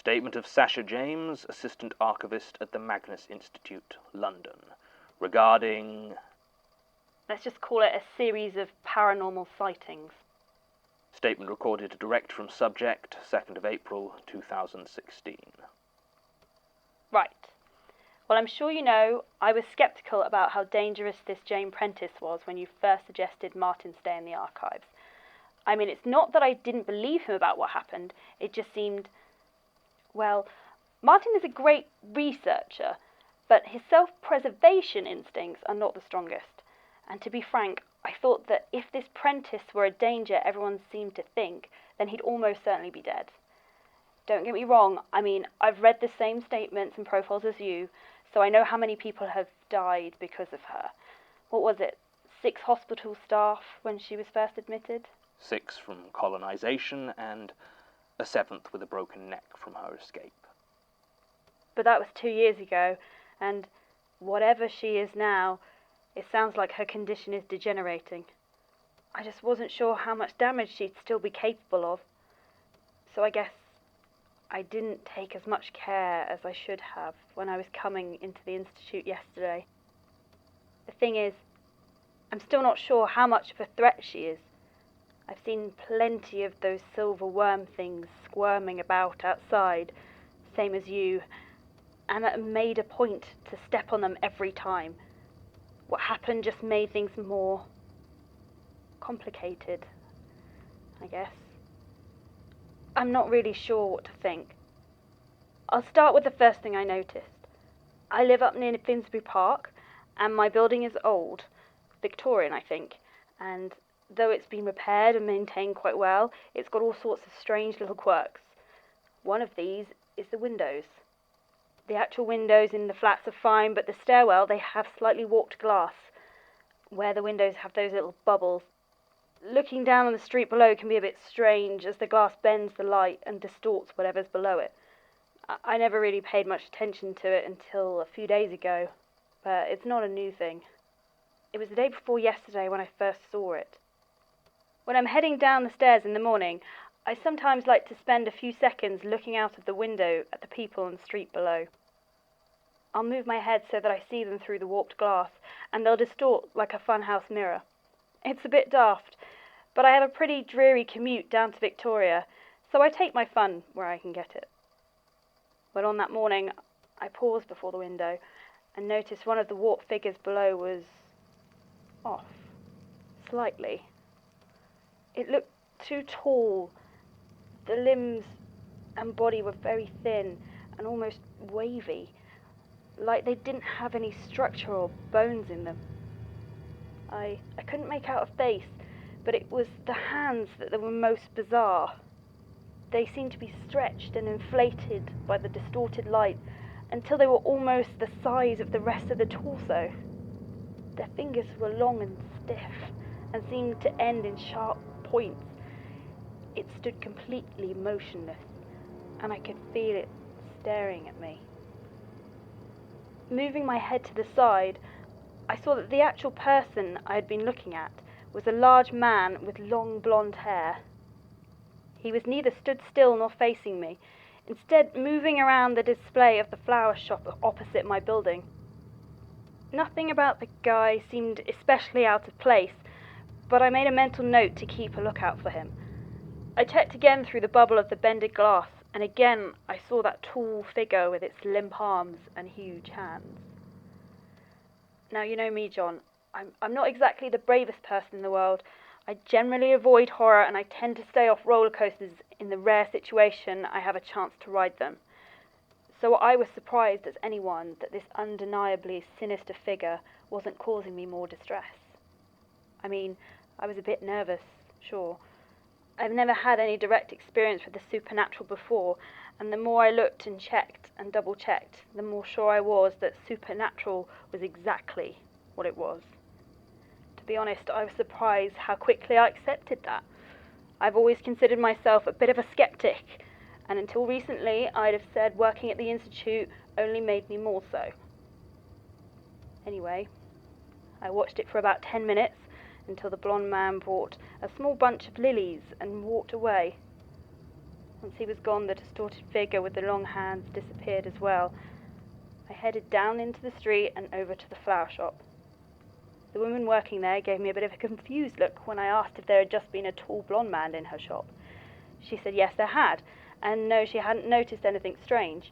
Statement of Sasha James, Assistant Archivist at the Magnus Institute, London, regarding... Let's just call it a series of paranormal sightings. Statement recorded direct from subject, 2nd of April, 2016. Right. Well, I'm sure you know, I was sceptical about how dangerous this Jane Prentice was when you first suggested Martin stay in the archives. I mean, it's not that I didn't believe him about what happened, it just seemed... Well, Martin is a great researcher, but his self-preservation instincts are not the strongest. And to be frank, I thought that if this Prentice were a danger everyone seemed to think, then he'd almost certainly be dead. Don't get me wrong, I mean, I've read the same statements and profiles as you, so I know how many people have died because of her. What was it, 6 hospital staff when she was first admitted? 6 from colonization and a 7th with a broken neck from her escape. But that was 2 years ago, and whatever she is now, it sounds like her condition is degenerating. I just wasn't sure how much damage she'd still be capable of. So I guess I didn't take as much care as I should have when I was coming into the Institute yesterday. The thing is, I'm still not sure how much of a threat she is. I've seen plenty of those silver worm things squirming about outside, same as you, and I made a point to step on them every time. What happened just made things more complicated, I guess. I'm not really sure what to think. I'll start with the first thing I noticed. I live up near Finsbury Park, and my building is old, Victorian I think, and though it's been repaired and maintained quite well, it's got all sorts of strange little quirks. One of these is the windows. The actual windows in the flats are fine, but the stairwell, they have slightly warped glass, where the windows have those little bubbles. Looking down on the street below can be a bit strange, as the glass bends the light and distorts whatever's below it. I never really paid much attention to it until a few days ago, but it's not a new thing. It was the day before yesterday when I first saw it. When I'm heading down the stairs in the morning, I sometimes like to spend a few seconds looking out of the window at the people on the street below. I'll move my head so that I see them through the warped glass, and they'll distort like a funhouse mirror. It's a bit daft, but I have a pretty dreary commute down to Victoria, so I take my fun where I can get it. Well, on that morning, I paused before the window and noticed one of the warped figures below was off, slightly. It looked too tall. The limbs and body were very thin and almost wavy, like they didn't have any structure or bones in them. I couldn't make out a face, but it was the hands that were most bizarre. They seemed to be stretched and inflated by the distorted light until they were almost the size of the rest of the torso. Their fingers were long and stiff and seemed to end in sharp points. It stood completely motionless, and I could feel it staring at me. Moving my head to the side, I saw that the actual person I had been looking at was a large man with long blonde hair. He was neither stood still nor facing me, instead moving around the display of the flower shop opposite my building. Nothing about the guy seemed especially out of place, but I made a mental note to keep a lookout for him. I checked again through the bubble of the bended glass, and again I saw that tall figure with its limp arms and huge hands. Now, you know me, John. I'm not exactly the bravest person in the world. I generally avoid horror, and I tend to stay off roller coasters in the rare situation I have a chance to ride them. So I was surprised as anyone that this undeniably sinister figure wasn't causing me more distress. I mean, I was a bit nervous, sure. I've never had any direct experience with the supernatural before, and the more I looked and checked and double-checked, the more sure I was that supernatural was exactly what it was. To be honest, I was surprised how quickly I accepted that. I've always considered myself a bit of a skeptic, and until recently I'd have said working at the Institute only made me more so. Anyway, I watched it for about 10 minutes, until the blonde man brought a small bunch of lilies and walked away. Once he was gone, the distorted figure with the long hands disappeared as well. I headed down into the street and over to the flower shop. The woman working there gave me a bit of a confused look when I asked if there had just been a tall blonde man in her shop. She said yes, there had, and no, she hadn't noticed anything strange.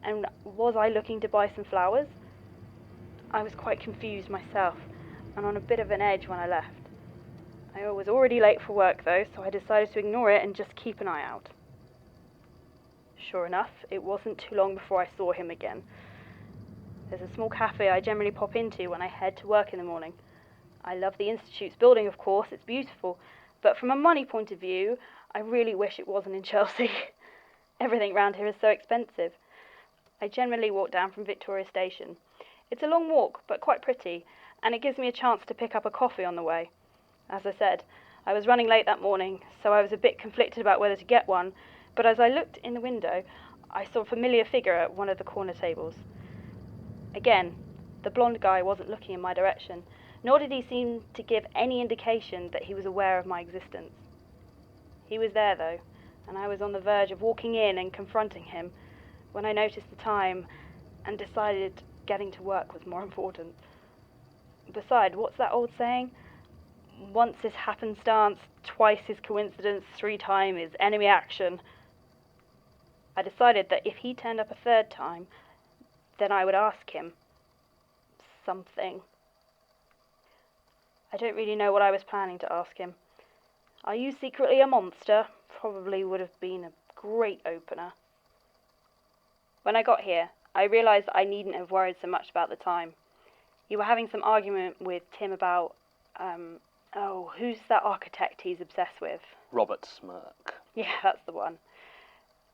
And was I looking to buy some flowers? I was quite confused myself, and on a bit of an edge when I left. I was already late for work though, so I decided to ignore it and just keep an eye out. Sure enough, it wasn't too long before I saw him again. There's a small cafe I generally pop into when I head to work in the morning. I love the Institute's building, of course, it's beautiful, but from a money point of view, I really wish it wasn't in Chelsea. Everything round here is so expensive. I generally walk down from Victoria Station. It's a long walk, but quite pretty, and it gives me a chance to pick up a coffee on the way. As I said, I was running late that morning, so I was a bit conflicted about whether to get one, but as I looked in the window, I saw a familiar figure at one of the corner tables. Again, the blonde guy wasn't looking in my direction, nor did he seem to give any indication that he was aware of my existence. He was there, though, and I was on the verge of walking in and confronting him when I noticed the time and decided getting to work was more important. Besides, what's that old saying? Once is happenstance, twice is coincidence, 3 times is enemy action. I decided that if he turned up a 3rd time, then I would ask him something. I don't really know what I was planning to ask him. Are you secretly a monster? Probably would have been a great opener. When I got here, I realised I needn't have worried so much about the time. You were having some argument with Tim about, who's that architect he's obsessed with? Robert Smirk. Yeah, that's the one.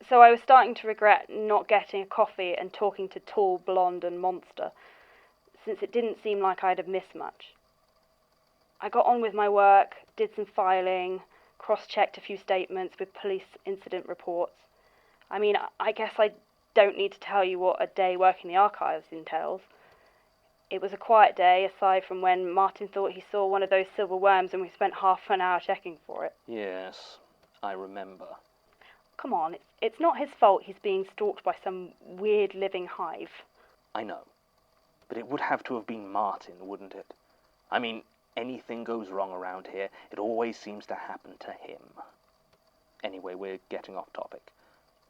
So I was starting to regret not getting a coffee and talking to tall, blonde and monster, since it didn't seem like I'd have missed much. I got on with my work, did some filing, cross-checked a few statements with police incident reports. I mean, I guess I don't need to tell you what a day working the archives entails. It was a quiet day, aside from when Martin thought he saw one of those silver worms and we spent half an hour checking for it. Yes, I remember. Come on, it's not his fault he's being stalked by some weird living hive. I know. But it would have to have been Martin, wouldn't it? I mean, anything goes wrong around here, it always seems to happen to him. Anyway, we're getting off topic.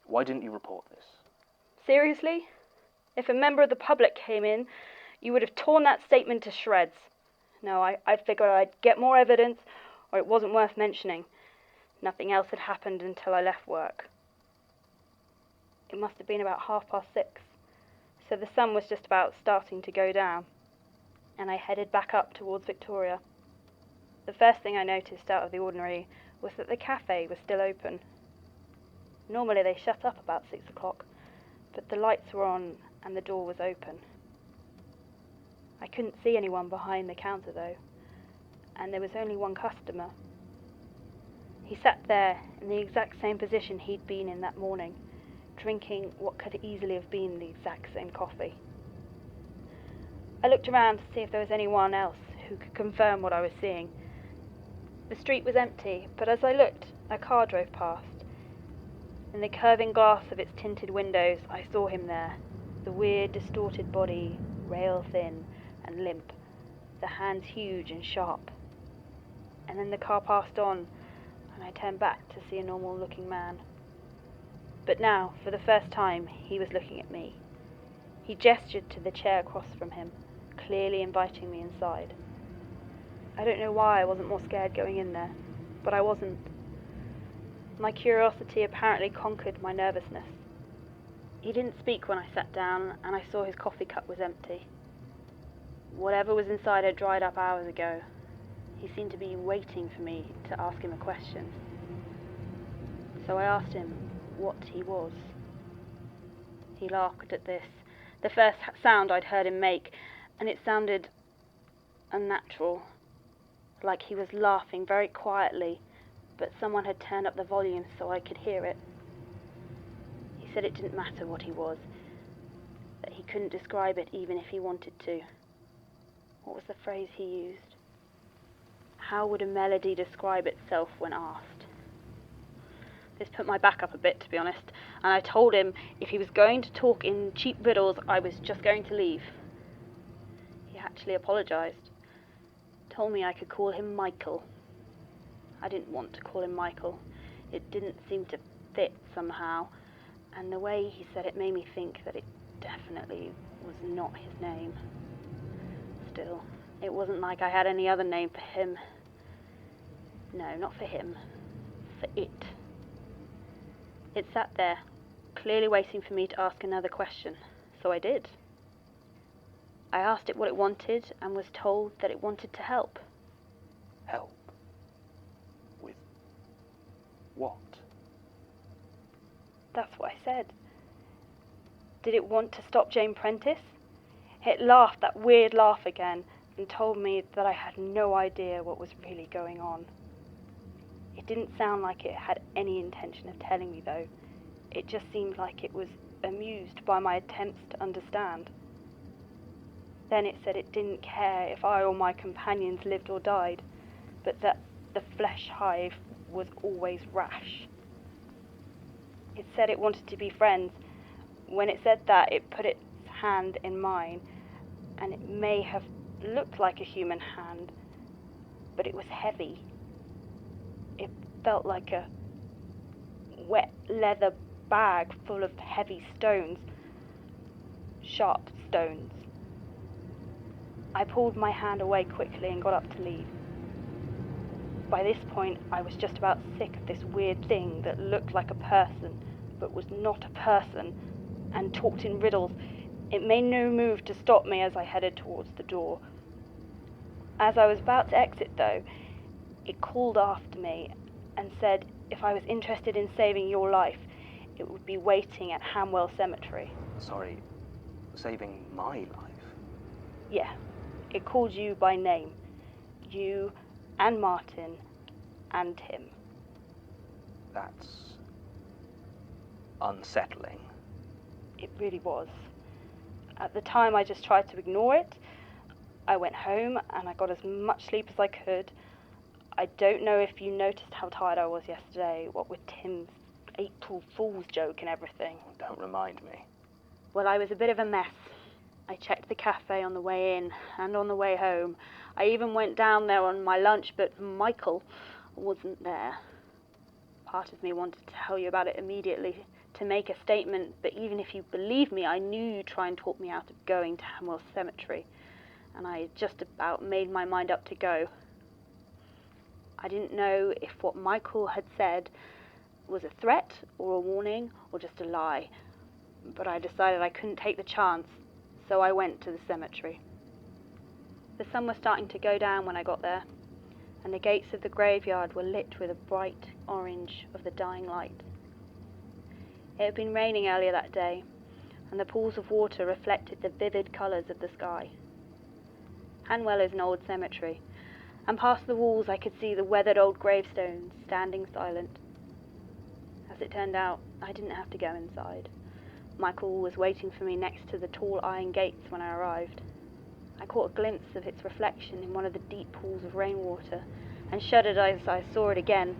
Why didn't you report this? Seriously? If a member of the public came in, you would have torn that statement to shreds. No, I figured I'd get more evidence, or it wasn't worth mentioning. Nothing else had happened until I left work. It must have been about 6:30, so the sun was just about starting to go down, and I headed back up towards Victoria. The first thing I noticed out of the ordinary was that the cafe was still open. Normally they shut up about 6 o'clock, but the lights were on and the door was open. I couldn't see anyone behind the counter though, and there was only one customer. He sat there in the exact same position he'd been in that morning, drinking what could easily have been the exact same coffee. I looked around to see if there was anyone else who could confirm what I was seeing. The street was empty, but as I looked, a car drove past. In the curving glass of its tinted windows, I saw him there, the weird, distorted body, rail-thin and limp, the hands huge and sharp. And then the car passed on, and I turned back to see a normal-looking man. But now, for the first time, he was looking at me. He gestured to the chair across from him, clearly inviting me inside. I don't know why I wasn't more scared going in there, but I wasn't. My curiosity apparently conquered my nervousness. He didn't speak when I sat down, and I saw his coffee cup was empty. Whatever was inside had dried up hours ago. He seemed to be waiting for me to ask him a question. So I asked him what he was. He laughed at this, the first sound I'd heard him make, and it sounded unnatural, like he was laughing very quietly, but someone had turned up the volume so I could hear it. He said it didn't matter what he was, that he couldn't describe it even if he wanted to. What was the phrase he used? How would a melody describe itself when asked? This put my back up a bit, to be honest, and I told him if he was going to talk in cheap riddles, I was just going to leave. He actually apologised. Told me I could call him Michael. I didn't want to call him Michael. It didn't seem to fit somehow, and the way he said it made me think that it definitely was not his name. Still, it wasn't like I had any other name for him. No, not for him. For it. It sat there, clearly waiting for me to ask another question, so I did. I asked it what it wanted and was told that it wanted to help. Help? With what? That's what I said. Did it want to stop Jane Prentice? It laughed that weird laugh again and told me that I had no idea what was really going on. It didn't sound like it had any intention of telling me, though. It just seemed like it was amused by my attempts to understand. Then it said it didn't care if I or my companions lived or died, but that the flesh hive was always rash. It said it wanted to be friends. When it said that, it put its hand in mine, and it may have looked like a human hand, but it was heavy. It felt like a wet leather bag full of heavy stones, sharp stones. I pulled my hand away quickly and got up to leave. By this point, I was just about sick of this weird thing that looked like a person, but was not a person, and talked in riddles. It made no move to stop me as I headed towards the door. As I was about to exit, though, it called after me and said if I was interested in saving your life, it would be waiting at Hamwell Cemetery. Sorry, saving my life? Yeah, it called you by name. You and Martin and Tim. That's unsettling. It really was. At the time, I just tried to ignore it. I went home and I got as much sleep as I could. I don't know if you noticed how tired I was yesterday, what with Tim's April Fool's joke and everything. Don't remind me. Well, I was a bit of a mess. I checked the cafe on the way in and on the way home. I even went down there on my lunch, but Michael wasn't there. Part of me wanted to tell you about it immediately, to make a statement, but even if you believe me, I knew you'd try and talk me out of going to Hamwell Cemetery, and I had just about made my mind up to go. I didn't know if what Michael had said was a threat or a warning or just a lie, but I decided I couldn't take the chance, so I went to the cemetery. The sun was starting to go down when I got there, and the gates of the graveyard were lit with a bright orange of the dying light. It had been raining earlier that day, and the pools of water reflected the vivid colours of the sky. Hanwell is an old cemetery, and past the walls I could see the weathered old gravestones standing silent. As it turned out, I didn't have to go inside. Michael was waiting for me next to the tall iron gates when I arrived. I caught a glimpse of its reflection in one of the deep pools of rainwater, and shuddered as I saw it again,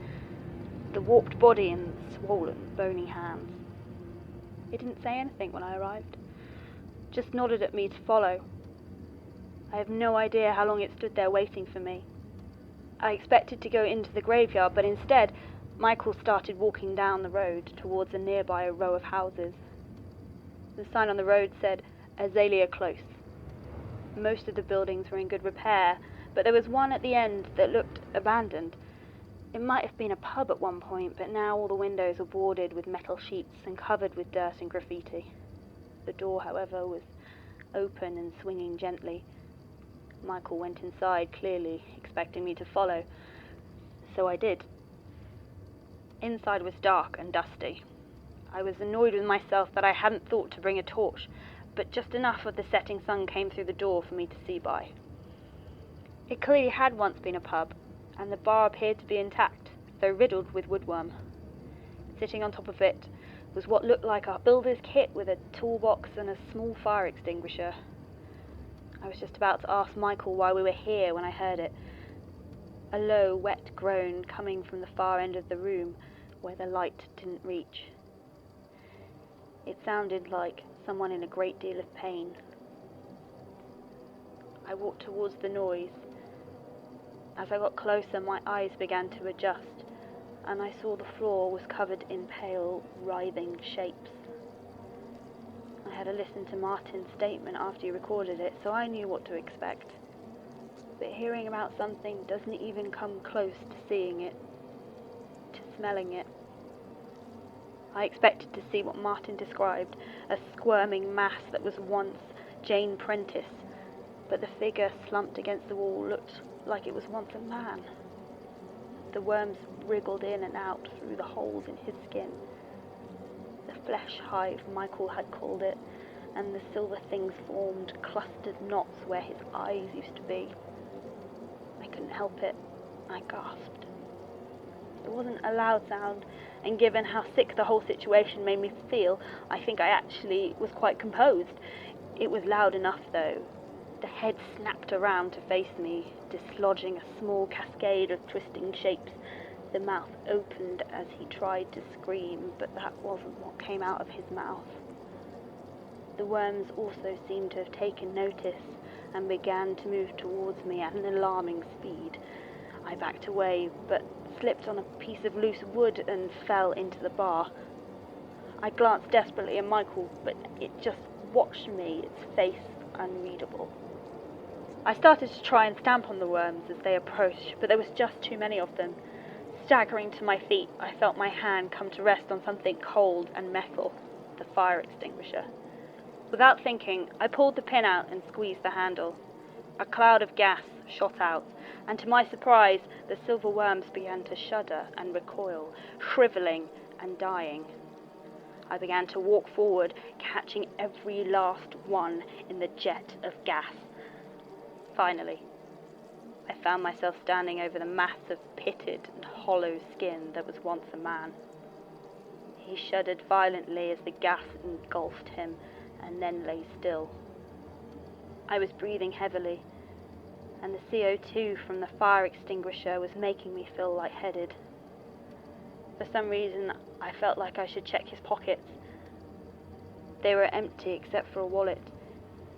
the warped body and swollen, bony hands. It didn't say anything when I arrived, just nodded at me to follow. I have no idea how long it stood there waiting for me. I expected to go into the graveyard, but instead, Michael started walking down the road towards a nearby row of houses. The sign on the road said, Azalea Close. Most of the buildings were in good repair, but there was one at the end that looked abandoned. It might have been a pub at one point, but now all the windows were boarded with metal sheets and covered with dirt and graffiti. The door, however, was open and swinging gently. Michael went inside, clearly expecting me to follow, so I did. Inside was dark and dusty. I was annoyed with myself that I hadn't thought to bring a torch, but just enough of the setting sun came through the door for me to see by. It clearly had once been a pub, and the bar appeared to be intact, though riddled with woodworm. Sitting on top of it was what looked like a builder's kit with a toolbox and a small fire extinguisher. I was just about to ask Michael why we were here when I heard it. A low, wet groan coming from the far end of the room, where the light didn't reach. It sounded like someone in a great deal of pain. I walked towards the noise. As I got closer, my eyes began to adjust, and I saw the floor was covered in pale, writhing shapes. I had to listen to Martin's statement after he recorded it, so I knew what to expect. But hearing about something doesn't even come close to seeing it, to smelling it. I expected to see what Martin described, a squirming mass that was once Jane Prentice, but the figure slumped against the wall looked like it was once a man. The worms wriggled in and out through the holes in his skin. The flesh hive, Michael had called it, and the silver things formed clustered knots where his eyes used to be. I couldn't help it. I gasped. It wasn't a loud sound, and given how sick the whole situation made me feel, I think I actually was quite composed. It was loud enough, though. The head snapped around to face me, dislodging a small cascade of twisting shapes. The mouth opened as he tried to scream, but that wasn't what came out of his mouth. The worms also seemed to have taken notice and began to move towards me at an alarming speed. I backed away, but slipped on a piece of loose wood and fell into the bar. I glanced desperately at Michael, but it just watched me, its face unreadable. I started to try and stamp on the worms as they approached, but there was just too many of them. Staggering to my feet, I felt my hand come to rest on something cold and metal, the fire extinguisher. Without thinking, I pulled the pin out and squeezed the handle. A cloud of gas shot out, and to my surprise, the silver worms began to shudder and recoil, shriveling and dying. I began to walk forward, catching every last one in the jet of gas. Finally, I found myself standing over the mass of pitted and hollow skin that was once a man. He shuddered violently as the gas engulfed him, and then lay still. I was breathing heavily, and the CO2 from the fire extinguisher was making me feel lightheaded. For some reason, I felt like I should check his pockets. They were empty except for a wallet.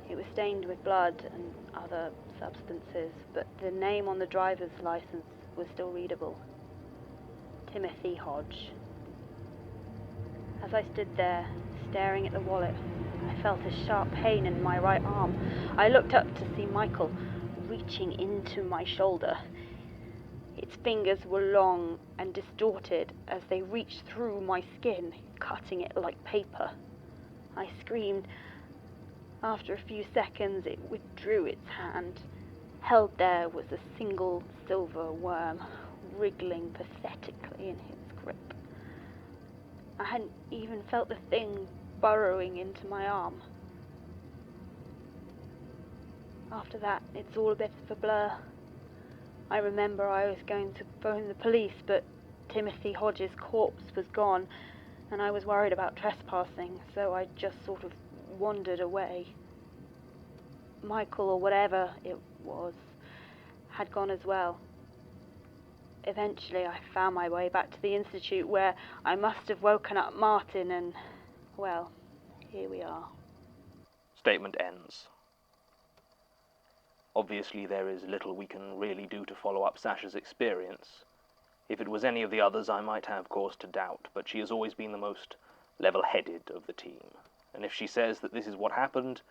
It was stained with blood and other substances, but the name on the driver's license was still readable. Timothy Hodge. As I stood there, staring at the wallet, I felt a sharp pain in my right arm. I looked up to see Michael reaching into my shoulder. Its fingers were long and distorted as they reached through my skin, cutting it like paper. I screamed. After a few seconds, it withdrew its hand. Held there was a single silver worm, wriggling pathetically in his grip. I hadn't even felt the thing burrowing into my arm. After that, it's all a bit of a blur. I remember I was going to phone the police, but Timothy Hodges' corpse was gone, and I was worried about trespassing, so I just sort of wandered away. Michael, or whatever it was, had gone as well. Eventually I found my way back to the Institute, where I must have woken up Martin, and, well, here we are. Statement ends. Obviously there is little we can really do to follow up Sasha's experience. If it was any of the others, I might have cause to doubt, but she has always been the most level-headed of the team. And if she says that this is what happened,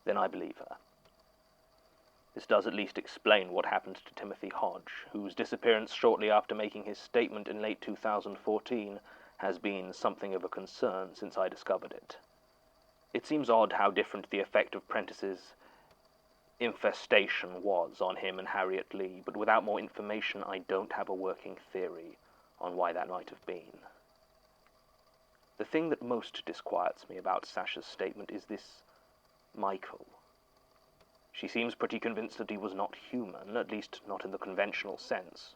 then I believe her. This does at least explain what happened to Timothy Hodge, whose disappearance shortly after making his statement in late 2014 has been something of a concern since I discovered it. It seems odd how different the effect of Prentice's infestation was on him and Harriet Lee, but without more information I don't have a working theory on why that might have been. The thing that most disquiets me about Sasha's statement is this Michael. She seems pretty convinced that he was not human, at least not in the conventional sense.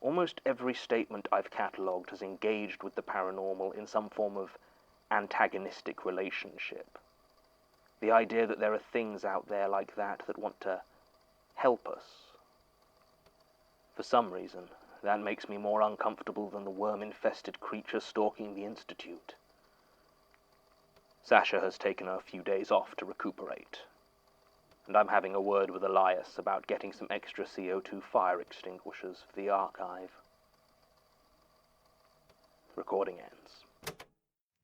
Almost every statement I've catalogued has engaged with the paranormal in some form of antagonistic relationship. The idea that there are things out there like that want to help us. For some reason, That makes me more uncomfortable than the worm-infested creature stalking the Institute. Sasha has taken a few days off to recuperate, and I'm having a word with Elias about getting some extra CO2 fire extinguishers for the archive. Recording ends.